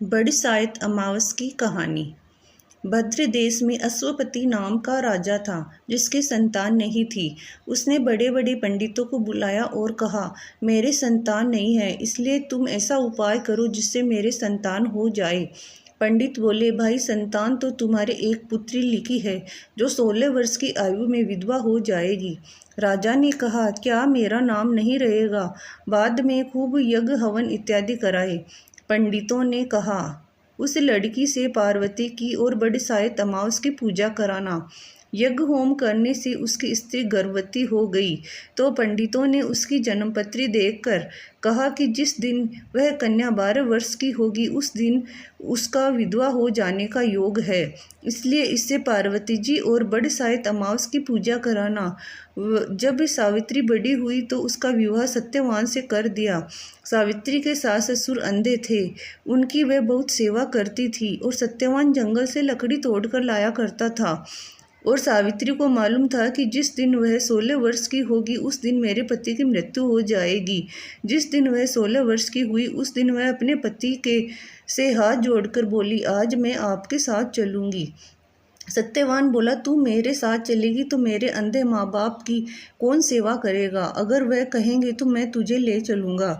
बरसाइत अमावस की कहानी। भद्र देश में अश्वपति नाम का राजा था, जिसकी संतान नहीं थी। उसने बड़े बड़े पंडितों को बुलाया और कहा, मेरे संतान नहीं है, इसलिए तुम ऐसा उपाय करो जिससे मेरे संतान हो जाए। पंडित बोले, भाई, संतान तो तुम्हारे एक पुत्री लिखी है, जो 16 वर्ष की आयु में विधवा हो जाएगी। राजा ने कहा, क्या मेरा नाम नहीं रहेगा? बाद में खूब यज्ञ हवन इत्यादि कराए। पंडितों ने कहा, उस लड़की से पार्वती की और बरसाइत अमावस की पूजा कराना। यज्ञ होम करने से उसकी स्त्री गर्भवती हो गई तो पंडितों ने उसकी जन्मपत्री देखकर कहा कि जिस दिन वह कन्या 12 वर्ष की होगी उस दिन उसका विधवा हो जाने का योग है, इसलिए इससे पार्वती जी और बरसाइत अमावस की पूजा कराना। जब सावित्री बड़ी हुई तो उसका विवाह सत्यवान से कर दिया। सावित्री के सास ससुर अंधे थे, उनकी वह बहुत सेवा करती थी और सत्यवान जंगल से लकड़ी तोड़कर लाया करता था। और सावित्री को मालूम था कि जिस दिन वह 16 वर्ष की होगी उस दिन मेरे पति की मृत्यु हो जाएगी। जिस दिन वह 16 वर्ष की हुई उस दिन वह अपने पति के से हाथ जोड़कर बोली, आज मैं आपके साथ चलूँगी। सत्यवान बोला, तू मेरे साथ चलेगी तो मेरे अंधे माँ बाप की कौन सेवा करेगा? अगर वह कहेंगे तो मैं तुझे ले चलूँगा।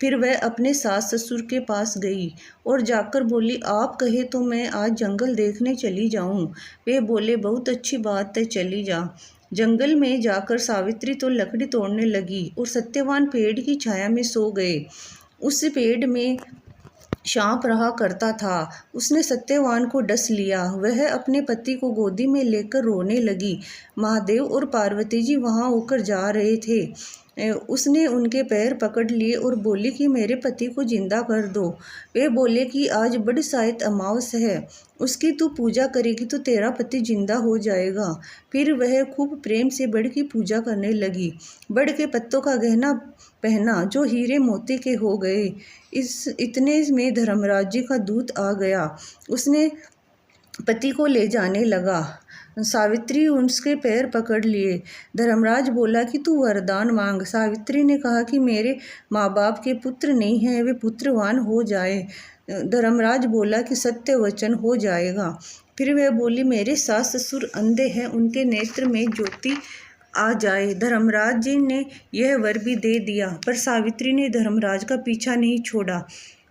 फिर वह अपने सास ससुर के पास गई और जाकर बोली, आप कहे तो मैं आज जंगल देखने चली जाऊं। वे बोले, बहुत अच्छी बात है, चली जा। जंगल में जाकर सावित्री तो लकड़ी तोड़ने लगी और सत्यवान पेड़ की छाया में सो गए। उस पेड़ में सांप रहा करता था। उसने सत्यवान को डस लिया। वह अपने पति को गोदी में लेकर रोने लगी। महादेव और पार्वती जी वहां होकर जा रहे थे। उसने उनके पैर पकड़ लिए और बोली कि मेरे पति को जिंदा कर दो। वे बोले कि आज बरसाइत अमावस है, उसकी तू पूजा करेगी तो तेरा पति जिंदा हो जाएगा। फिर वह खूब प्रेम से बड़ की पूजा करने लगी। बड़ के पत्तों का गहना पहना जो हीरे मोती के हो गए। इतने में धर्मराज जी का दूत आ गया। उसने पति को ले जाने लगा। सावित्री उसके पैर पकड़ लिए। धर्मराज बोला कि तू वरदान मांग। सावित्री ने कहा कि मेरे माँ बाप के पुत्र नहीं हैं, वे पुत्रवान हो जाए। धर्मराज बोला कि सत्य वचन हो जाएगा। फिर वह बोली, मेरे सास ससुर अंधे हैं, उनके नेत्र में ज्योति आ जाए। धर्मराज जी ने यह वर भी दे दिया, पर सावित्री ने धर्मराज का पीछा नहीं छोड़ा।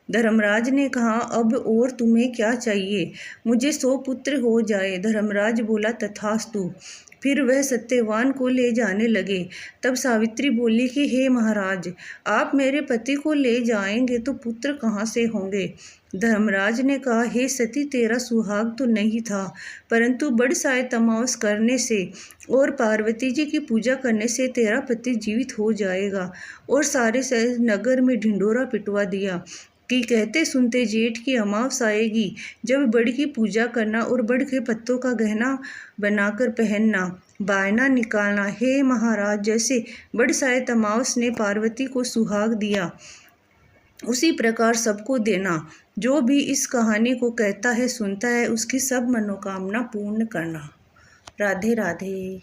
धर्मराज ने कहा, अब और तुम्हें क्या चाहिए? मुझे 100 पुत्र हो जाए। धर्मराज बोला, तथास्तु। फिर वह सत्यवान को ले जाने लगे। तब सावित्री बोली कि हे महाराज, आप मेरे पति को ले जाएंगे तो पुत्र कहाँ से होंगे? धर्मराज ने कहा, हे सती, तेरा सुहाग तो नहीं था, परंतु बरसाइत अमावस करने से और पार्वती जी की पूजा करने से तेरा पति जीवित हो जाएगा। और सारे नगर में ढिंढोरा पिटवा दिया कि कहते सुनते जेठ की अमावस आएगी, जब बड़ की पूजा करना और बड़ के पत्तों का गहना बनाकर पहनना, बायना निकालना। हे महाराज, जैसे बरसाइत अमावस ने पार्वती को सुहाग दिया, उसी प्रकार सबको देना। जो भी इस कहानी को कहता है, सुनता है, उसकी सब मनोकामना पूर्ण करना। राधे राधे।